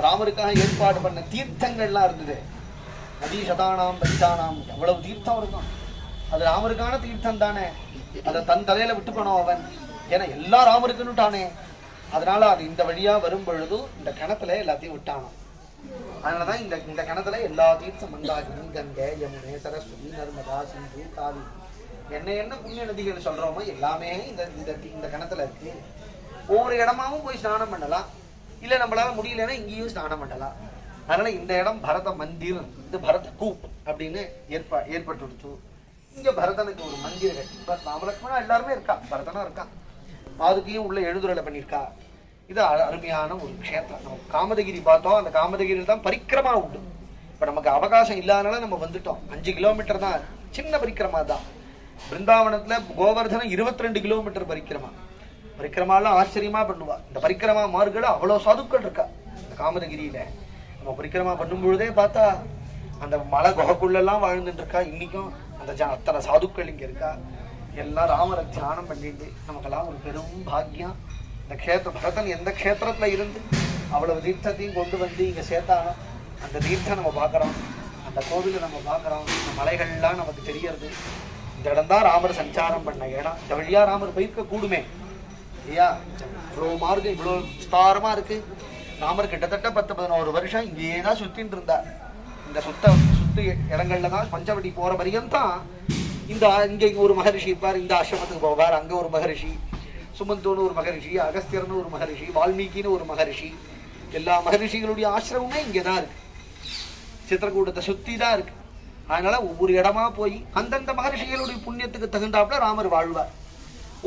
ராமருக்காக ஏற்பாடு பண்ண தீர்த்தங்கள்லாம் இருந்தது. நதி சதானாம் பரிசானாம், எவ்வளவு தீர்த்தம் இருக்கும். அது ராமருக்கான தீர்த்தம் தானே. அதை தன் தலையில விட்டுக்கணும் அவன். ஏன்னா எல்லா ராமருக்குன்னுட்டானே. அதனால அது இந்த வழியா வரும் பொழுது இந்த கிணத்துல எல்லாத்தையும் விட்டானாம். அதனாலதான் இந்த கிணத்துல எல்லா தீர்த்தம் மந்தாகினி, கங்கை, யமுனை, சரஸ்வதி, நர்மதா, சிந்து, காவி, என்ன புண்ணிய நதிகள் சொல்றோமோ எல்லாமே இந்த கிணத்துல இருக்கு. ஒவ்வொரு இடமாவும் போய் ஸ்நானம் பண்ணலாம். இல்ல நம்மளால முடியலன்னா இங்கேயும் ஸ்நானம் பண்ணலாம். அதனால இந்த இடம் பரத மந்திர், இது பரத கூப் அப்படின்னு ஏற்பட்டுடுச்சு. இங்க பரதனுக்கு ஒரு மந்திர் கட்டி இப்ப ராமலக்ஷ்மணா எல்லாருமே இருக்கா, பரதனும் இருக்கா, பாதுகையும் உள்ள எழுதுரலை பண்ணியிருக்கா. இது அருமையான ஒரு க்ஷேத்திரம். நம்ம காமதகிரி பார்த்தோம். அந்த காமதகிரியில் தான் பரிக்கிரமா உண்டு. இப்ப நமக்கு அவகாசம் இல்லாதனால நம்ம வந்துட்டோம். 5 கிலோமீட்டர் தான், சின்ன பரிக்கிரமா தான். பிருந்தாவனத்துல கோவர்தனம் 22 கிலோமீட்டர் பரிக்கிரமாலாம் ஆச்சரியமா பண்ணுவா. இந்த பரிக்கிரமா மார்களை அவ்வளவு சாதுக்கள் இருக்கா இந்த காமதகிரியில. நம்ம பரிக்கிரமா பண்ணும் பொழுதே பார்த்தா அந்த மலை குகைக்குள்ளெல்லாம் வாழ்ந்துட்டு இருக்கா. இன்னைக்கும் அந்த அத்தனை சாதுக்கள் இங்க இருக்கா. எல்லாம் ராமரை தியானம் பண்ணிட்டு நமக்கெல்லாம் ஒரு பெரும் பாக்கியம். இந்த க்ஷேத்திரம் பரதன் எந்த க்ஷேத்திரத்துல இருந்து அவ்வளவு தீர்த்தத்தையும் கொண்டு வந்து இங்க சேர்த்தானோ அந்த தீர்த்தம் நம்ம பார்க்குறோம், அந்த கோவிலை நம்ம பார்க்குறோம், இந்த மலைகள்லாம் நமக்கு தெரியறது. இந்த இடம் தான் ராமர் சஞ்சாரம் பண்ண இடம். இந்த வழியா ராமர் போயிருக்க கூடுமே இல்லையா? இவ்வளோ மார்க்கம் இவ்வளோ விஸ்தாரமா இருக்கு. ராமர் கிட்டத்தட்ட 10-11 வருஷம் இங்கேயே தான் சுத்தின்னு இருந்தார். இந்த சுத்து இடங்கள்ல தான் பஞ்சவடி போற பரியந்தான் இங்க ஒரு மகரிஷி இருப்பார், இந்த ஆசிரமத்துக்கு போவார். அங்க ஒரு மகரிஷி, சுமந்தோன்னு ஒரு மகரிஷி, அகஸ்தியர்னு ஒரு மகரிஷி, வால்மீகின்னு ஒரு மகரிஷி. எல்லா மகரிஷிகளுடைய ஆசிரமுமே இங்கதான் இருக்கு. சித்திரக்கூடத்தை சுத்தி தான் இருக்கு. அதனால ஒவ்வொரு இடமா போய் அந்தந்த மகரிஷிகளுடைய புண்ணியத்துக்கு தகுந்தாப்புல ராமர் வாழ்வார்.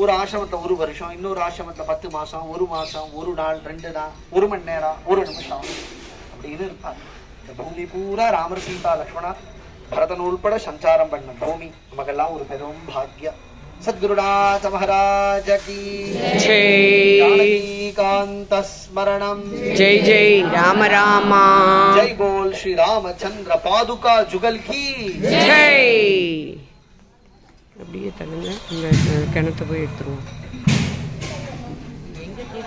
ஒரு ஆசிரமத்துல 1 வருஷம், இன்னொரு ஆசிரமத்துல 10 மாசம், 1 மாசம், 1 நாள், 2 நாள், 1 மணி நேரம், 1 நிமிஷம் அப்படின்னு இருப்பார். இந்த பூமி பூரா ராமர், சீதா, லக்ஷ்மணா, பரதன் உள்பட சஞ்சாரம் பண்ண பூமி நமக்கெல்லாம் ஒரு பெரும் பாக்கியம். सद्गुरुनाथ महाराज की जय। जानकीकांत स्मरणम जय जय राम रामा। जय बोल श्री रामचंद्र पादुका जुगल की जय। அப்படியே தள்ளுங்க. இந்த கிணத்தை போய் எடுத்துருவோம்.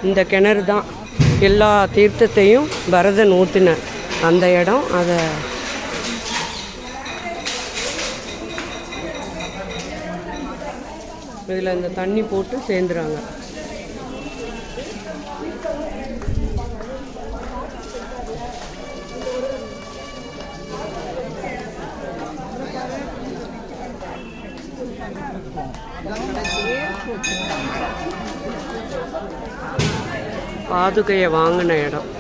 இந்த கிணறு தான் எல்லா தீர்த்தத்தையும் பரதன் ஊற்றின அந்த இடம். அதை இதில் இந்த தண்ணி போட்டு சேர்ந்துறாங்க. பாதுகையை வாங்கின இடம்.